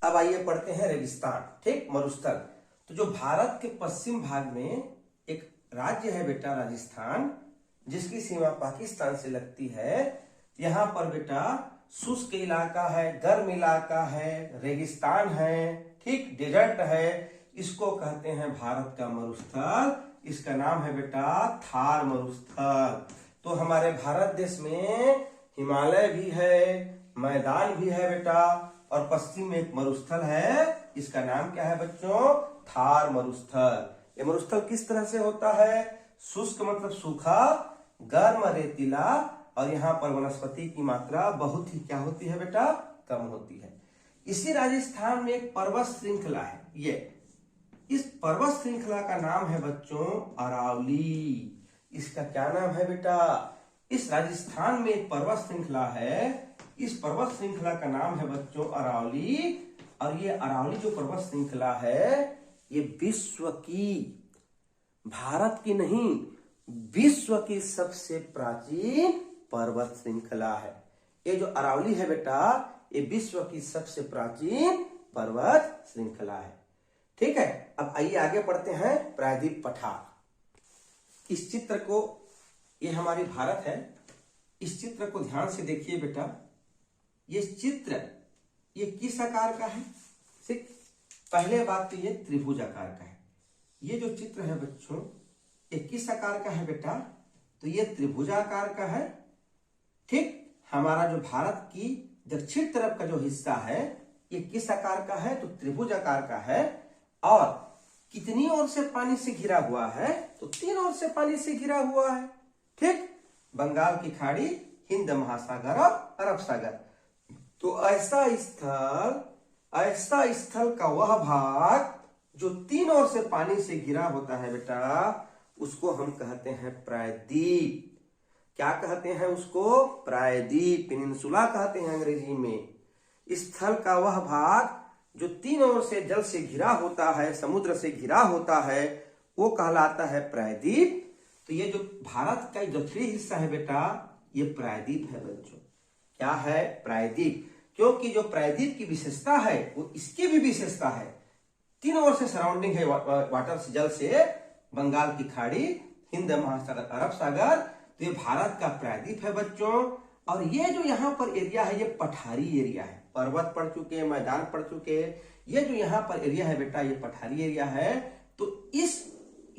अब आइए पढ़ते हैं रेगिस्तान, ठीक, मरुस्थल। तो जो भारत के पश्चिम भाग में एक राज्य है बेटा राजस्थान, जिसकी सीमा पाकिस्तान से लगती है। यहाँ पर बेटा शुष्क इलाका है, गर्म इलाका है, रेगिस्तान है, ठीक, डेजर्ट है। इसको कहते हैं भारत का मरुस्थल। इसका नाम है बेटा थार मरुस्थल। तो हमारे भारत देश में हिमालय भी है, मैदान भी है बेटा, और पश्चिम में एक मरुस्थल है। इसका नाम क्या है बच्चों? थार मरुस्थल। ये मरुस्थल किस तरह से होता है? शुष्क मतलब सूखा, गर्म रेतीला, और यहाँ पर वनस्पति की मात्रा बहुत ही क्या होती है बेटा? कम होती है। इसी राजस्थान में एक पर्वत श्रृंखला है। ये इस पर्वत श्रृंखला का नाम है बच्चों अरावली। इसका क्या नाम है बेटा? इस राजस्थान में एक पर्वत श्रृंखला है। इस पर्वत श्रृंखला का नाम है बच्चों अरावली। और ये अरावली जो पर्वत श्रृंखला है, ये विश्व की, भारत की नहीं, विश्व की सबसे प्राचीन पर्वत श्रृंखला है। ये जो अरावली है बेटा, ये विश्व की सबसे प्राचीन पर्वत श्रृंखला है। ठीक है, अब आइए आगे पढ़ते हैं प्रायद्वीप पठार। इस चित्र को, ये हमारी भारत है। इस चित्र को ध्यान से देखिए बेटा। ये चित्र ये किस आकार का है? ठीक, पहले बात तो ये त्रिभुज आकार का है। ये जो चित्र है बच्चों, ये किस आकार का है बेटा? तो ये त्रिभुजाकार का है। ठीक, हमारा जो भारत की दक्षिण तरफ का जो हिस्सा है, ये किस आकार का है? तो त्रिभुज आकार का है। और कितनी ओर से पानी से घिरा हुआ है? तो 3 ओर से पानी से घिरा हुआ है। ठीक, बंगाल की खाड़ी, हिंद महासागर और अरब सागर। तो ऐसा स्थल का वह भाग जो 3 ओर से पानी से घिरा होता है बेटा, उसको हम कहते हैं प्रायद्वीप। क्या कहते हैं उसको? प्रायद्वीप, पेनिनसुला कहते हैं अंग्रेजी में। स्थल का वह भाग जो 3 ओर से जल से घिरा होता है, समुद्र से घिरा होता है, वो कहलाता है प्रायद्वीप। तो ये जो भारत का दक्षिणी हिस्सा है बेटा, ये प्रायद्वीप है बच्चों। क्या है? प्रायद्वीप। क्योंकि जो प्रायद्वीप की विशेषता है, वो इसकी भी विशेषता है। 3 ओर से सराउंडिंग है वाटर से, जल से, बंगाल की खाड़ी, हिंद महासागर, अरब सागर। तो ये भारत का प्रायद्वीप है बच्चों। और ये जो यहाँ पर एरिया है, ये पठारी एरिया है। पर्वत पड़ चुके, मैदान पड़ चुके, ये जो यहाँ पर एरिया है बेटा, ये पठारी एरिया है। तो इस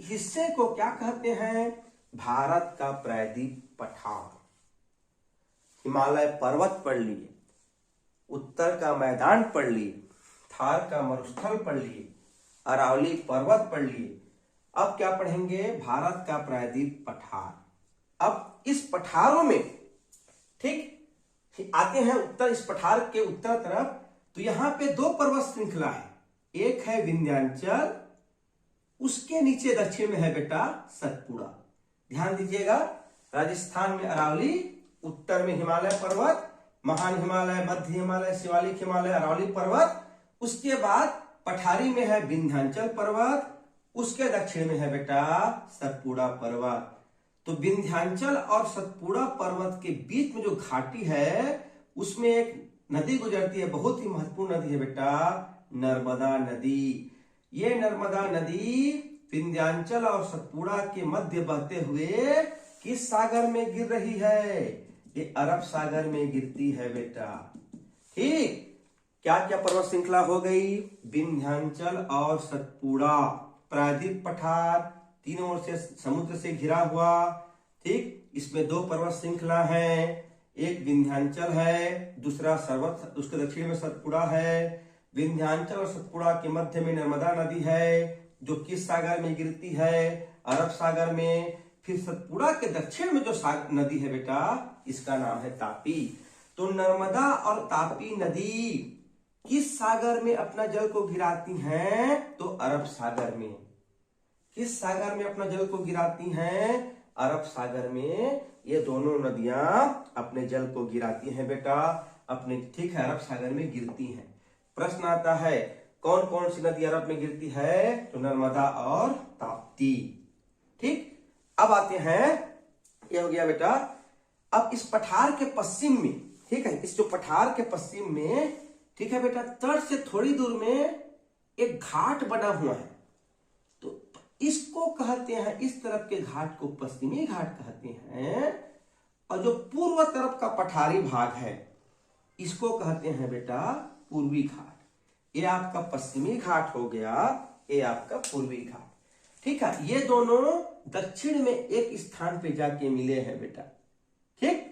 हिस्से को क्या कहते हैं? भारत का प्रायद्वीप पठार। हिमालय पर्वत पढ़ लिए, उत्तर का मैदान पढ़ लिए, थार का मरुस्थल पढ़ लिए, अरावली पर्वत पढ़ लिए। अब क्या पढ़ेंगे? भारत का प्रायद्वीप पठार। अब इस पठारों में, ठीक, आते हैं उत्तर, इस पठार के उत्तर तरफ। तो यहां पे 2 पर्वत श्रृंखला है। एक है विंध्याचल, उसके नीचे दक्षिण में है बेटा सतपुड़ा। ध्यान दीजिएगा, राजस्थान में अरावली, उत्तर में हिमालय पर्वत, महान हिमालय, मध्य हिमालय, शिवालिक हिमालय, अरावली पर्वत। उसके बाद पठारी में है विंध्याचल पर्वत, उसके दक्षिण में है बेटा सतपुड़ा पर्वत। तो विंध्याचल और सतपुड़ा पर्वत के बीच में जो घाटी है, उसमें एक नदी गुजरती है, बहुत ही महत्वपूर्ण नदी है बेटा, नर्मदा नदी। ये नर्मदा नदी विंध्याचल और सतपुड़ा के मध्य बहते हुए किस सागर में गिर रही है? ये अरब सागर में गिरती है बेटा। ठीक, क्या क्या पर्वत श्रृंखला हो गई? विंध्याचल और सतपुड़ा, प्रायद्वीप पठार, 3 ओर से समुद्र से घिरा हुआ। ठीक, इसमें 2 पर्वत श्रृंखला है, एक विंध्याचल है, दूसरा सर्वत, उसके दक्षिण में सतपुड़ा है। विंध्याचल और सतपुड़ा के मध्य में नर्मदा नदी है, जो किस सागर में गिरती है? अरब सागर में। फिर सतपुड़ा के दक्षिण में जो नदी है बेटा, इसका नाम है तापी। तो नर्मदा और तापी नदी किस सागर में अपना जल को गिराती हैं? तो अरब सागर में। किस सागर में अपना जल को गिराती हैं? अरब सागर में। ये दोनों नदियां अपने जल को गिराती हैं बेटा, अपने, ठीक है, अरब सागर में गिरती हैं। प्रश्न आता है, कौन कौन सी नदी अरब में गिरती है? तो नर्मदा और ताप्ती। ठीक, अब आते हैं, ये हो गया बेटा। अब इस पठार के पश्चिम में, ठीक है, इस जो पठार के पश्चिम में, ठीक है बेटा, तट से थोड़ी दूर में एक घाट बना हुआ है, तो इसको कहते हैं, इस तरफ के घाट को पश्चिमी घाट कहते हैं, और जो पूर्व तरफ का पठारी भाग है इसको कहते हैं बेटा पूर्वी घाट। ये आपका पश्चिमी घाट हो गया, ये आपका पूर्वी घाट। ठीक है, ये दोनों दक्षिण में एक स्थान पे जाके मिले हैं बेटा। ठीक,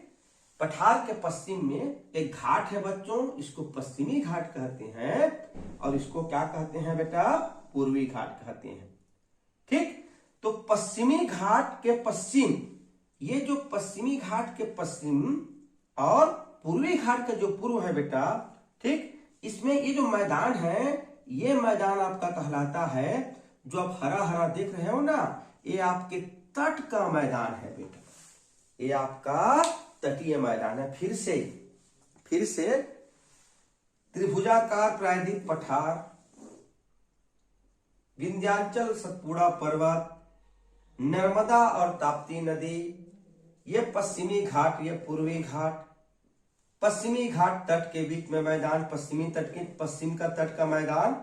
पठार के पश्चिम में एक घाट है बच्चों, इसको पश्चिमी घाट कहते हैं, और इसको क्या कहते हैं बेटा, पूर्वी घाट कहते हैं। ठीक, तो पश्चिमी घाट के पश्चिम, ये जो पश्चिमी घाट के पश्चिम और पूर्वी घाट का जो पूर्व है बेटा, ठीक, इसमें ये जो मैदान है, ये मैदान आपका कहलाता है, जो आप हरा हरा देख रहे हो ना, ये आपके तट का मैदान है बेटा, ये आपका तटीय मैदान है। फिर से त्रिभुजाकार प्रायद्वीप पठार, विंध्याचल सतपुड़ा पर्वत, नर्मदा और ताप्ती नदी, ये पश्चिमी घाट, ये पूर्वी घाट, पश्चिमी घाट तट के बीच में मैदान, पश्चिमी तट के पश्चिम का तट का मैदान,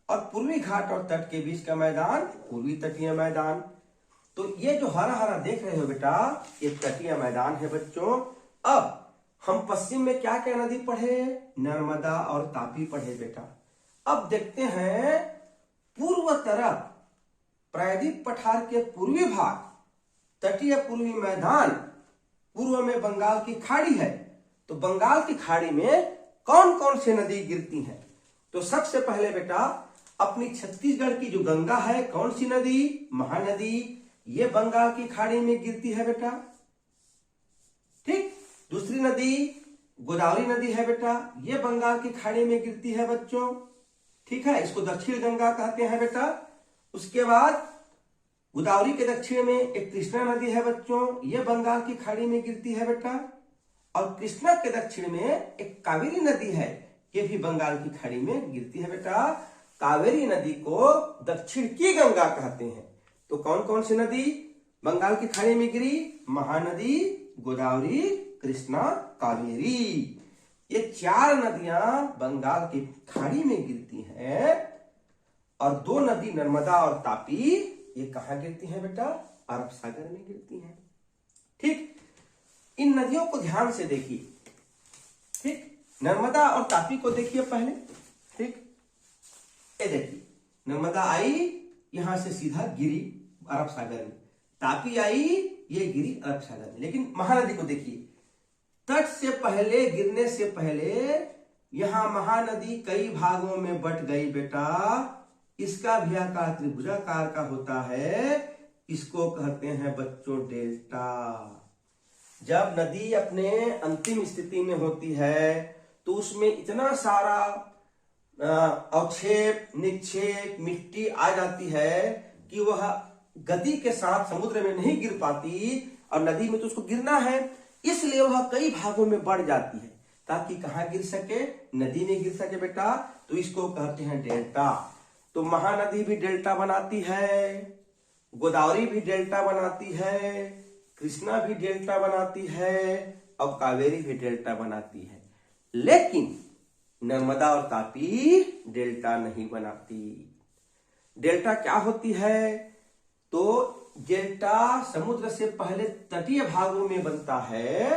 और पूर्वी घाट और तट के बीच का मैदान पूर्वी तटीय मैदान। तो ये जो हरा हरा देख रहे हो बेटा, ये तटीय मैदान है बच्चों। अब हम पश्चिम में क्या क्या नदी पढ़े, नर्मदा और तापी पढ़े बेटा। अब देखते हैं पूर्व तरफ प्रायद्वीप पठार के पूर्वी भाग, तटीय पूर्वी मैदान, पूर्व में बंगाल की खाड़ी है, तो बंगाल की खाड़ी में कौन कौन सी नदी गिरती हैं? तो सबसे पहले बेटा अपनी छत्तीसगढ़ की जो गंगा है, कौन सी नदी, महानदी, ये बंगाल की खाड़ी में गिरती है बेटा। ठीक, दूसरी नदी गोदावरी नदी है बेटा, ये बंगाल की खाड़ी में गिरती है बच्चों। ठीक है, इसको दक्षिण गंगा कहते हैं बेटा। उसके बाद गोदावरी के दक्षिण में एक कृष्णा नदी है बच्चों, ये बंगाल की खाड़ी में गिरती है बेटा। और कृष्णा के दक्षिण में एक कावेरी नदी है, ये भी बंगाल की खाड़ी में गिरती है बेटा। कावेरी नदी को दक्षिण की गंगा कहते हैं। तो कौन कौन सी नदी बंगाल की खाड़ी में गिरी, महानदी, गोदावरी, कृष्णा, कावेरी, ये चार नदियां बंगाल की खाड़ी में गिरती हैं। और दो नदी नर्मदा और तापी, ये कहां गिरती हैं बेटा, अरब सागर में गिरती हैं। ठीक, इन नदियों को ध्यान से देखिए। ठीक, नर्मदा और तापी को देखिए पहले। ठीक, ये देखिए, नर्मदा आई यहां से सीधा गिरी अरब सागर में, तापी आई ये गिरी अरब सागर में। लेकिन महानदी को देखिए, तट से पहले, गिरने से पहले यहां महानदी कई भागों में बट गई बेटा। इसका भी आकार त्रिभुजाकार का होता है, इसको कहते हैं बच्चों डेल्टा। जब नदी अपने अंतिम स्थिति में होती है तो उसमें इतना सारा अवक्षेप, निक्षेप, मिट्टी आ जाती है कि वह गति के साथ समुद्र में नहीं गिर पाती, और नदी में तो उसको गिरना है, इसलिए वह कई भागों में बढ़ जाती है, ताकि कहां गिर सके, नदी में गिर सके बेटा। तो इसको कहते हैं डेल्टा। तो महानदी भी डेल्टा बनाती है, गोदावरी भी डेल्टा बनाती है, कृष्णा भी डेल्टा बनाती है, और कावेरी भी डेल्टा बनाती है। लेकिन नर्मदा और तापी डेल्टा नहीं बनाती। डेल्टा क्या होती है? तो डेल्टा समुद्र से पहले तटीय भागों में बनता है,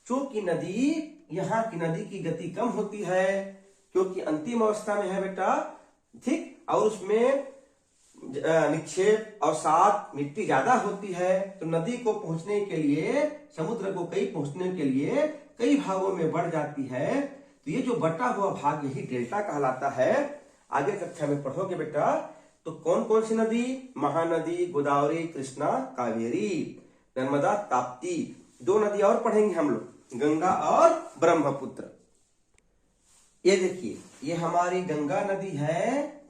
क्योंकि नदी, यहाँ की नदी की गति कम होती है, क्योंकि अंतिम अवस्था में है बेटा। ठीक, और उसमें निक्षेप और साथ मिट्टी ज्यादा होती है, तो नदी को पहुंचने के लिए, समुद्र को कई पहुंचने के लिए कई भागों में बढ़ जाती है। तो ये जो बटा हुआ भाग यही डेल्टा कहलाता है। आगे कक्षा में पढ़ोगे बेटा। तो कौन कौन सी नदी, महानदी, गोदावरी, कृष्णा, कावेरी, नर्मदा, ताप्ती। दो नदी और पढ़ेंगे हम लोग, गंगा और ब्रह्मपुत्र। ये देखिए, ये हमारी गंगा नदी है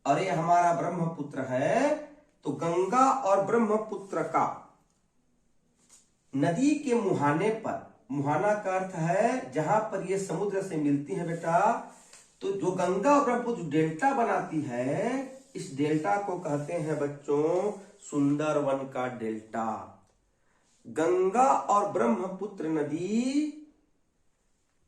और ये हमारा ब्रह्मपुत्र है। तो गंगा और ब्रह्मपुत्र का नदी के मुहाने पर, मुहाना का अर्थ है जहां पर ये समुद्र से मिलती है बेटा, तो जो गंगा और ब्रह्मपुत्र डेल्टा बनाती है, इस डेल्टा को कहते हैं बच्चों सुंदरवन का डेल्टा। गंगा और ब्रह्मपुत्र नदी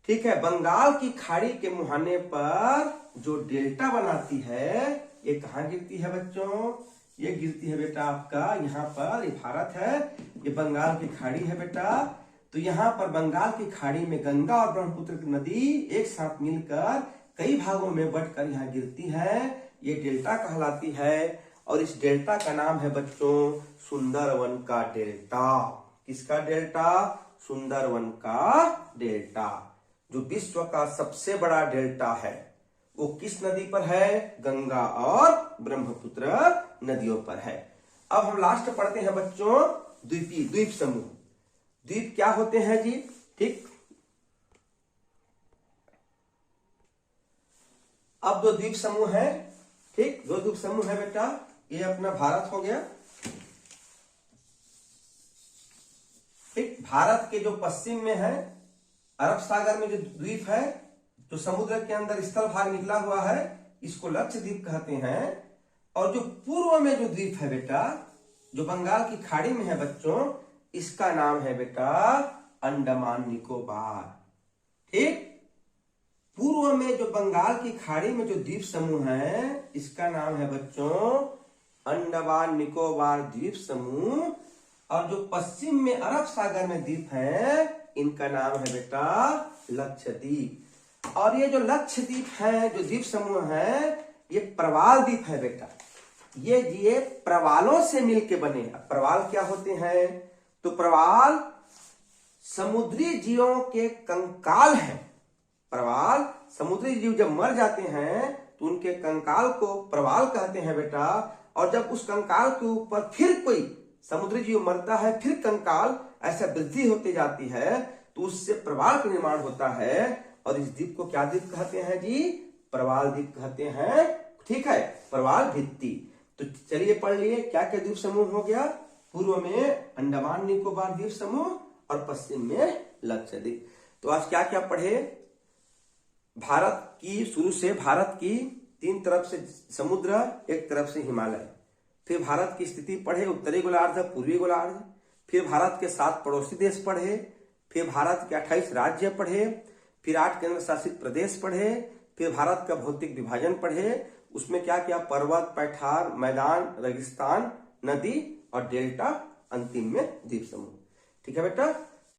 ठीक है। बंगाल की खाड़ी के मुहाने पर जो डेल्टा बनाती है, ये कहाँ गिरती है बच्चों? ये गिरती है बेटा आपका यहाँ पर, ये भारत है, ये बंगाल की खाड़ी है बेटा। तो यहाँ पर बंगाल की खाड़ी में गंगा और ब्रह्मपुत्र की नदी एक साथ मिलकर कई भागों में बंटकर यहाँ गिरती है, ये डेल्टा कहलाती है। और इस डेल्टा का नाम है बच्चों सुंदरवन का डेल्टा। किसका डेल्टा? सुंदरवन का डेल्टा। जो विश्व का सबसे बड़ा डेल्टा है वो किस नदी पर है? गंगा और ब्रह्मपुत्र नदियों पर है। अब हम लास्ट पढ़ते हैं बच्चों द्वीप समूह। द्वीप क्या होते हैं जी? ठीक, अब दो द्वीप समूह है। ठीक, दो द्वीप समूह है बेटा। ये अपना भारत हो गया। ठीक, भारत के जो पश्चिम में है अरब सागर में जो द्वीप है, जो समुद्र के अंदर स्थल भाग निकला हुआ है, इसको लक्षद्वीप कहते हैं। और जो पूर्व में जो द्वीप है बेटा, जो बंगाल की खाड़ी में है बच्चों, इसका नाम है बेटा अंडमान निकोबार। ठीक, पूर्व में जो बंगाल की खाड़ी में जो द्वीप समूह है, इसका नाम है बच्चों अंडमान निकोबार द्वीप समूह। और जो पश्चिम में अरब सागर में द्वीप है, इनका नाम है बेटा लक्षद्वीप। और ये जो लक्षद्वीप है, जो द्वीप समूह है, ये प्रवाल द्वीप है बेटा। ये प्रवालों से मिलके बने हैं। प्रवाल क्या होते हैं? तो प्रवाल समुद्री जीवों के कंकाल हैं। प्रवाल समुद्री जीव जब मर जाते हैं तो उनके कंकाल को प्रवाल कहते हैं बेटा। और जब उस कंकाल के ऊपर फिर कोई समुद्री जीव मरता है, फिर कंकाल ऐसा वृद्धि होती जाती है, तो उससे प्रवाल का निर्माण होता है। और इस द्वीप को क्या द्वीप कहते हैं जी? प्रवाल द्वीप कहते हैं। ठीक है, प्रवाल भित्ति। तो चलिए पढ़ लिए क्या क्या द्वीप समूह हो गया। पूर्व में अंडमान निकोबार द्वीप समूह और पश्चिम में लक्षद्वीप। तो आज क्या क्या पढ़े? भारत की, शुरू से भारत की 3 तरफ से समुद्र, एक तरफ से हिमालय। फिर भारत की स्थिति पढ़े, उत्तरी गोलार्ध, पूर्वी गोलार्ध। फिर भारत के 7 पड़ोसी देश पढ़े। फिर भारत के 28 राज्य पढ़े। फिर 8 केंद्र शासित प्रदेश पढ़े। फिर भारत का भौतिक विभाजन पढ़े। उसमें क्या क्या? पर्वत, पठार, मैदान, रेगिस्तान, नदी और डेल्टा, अंतिम में द्वीप समूह। ठीक है बेटा।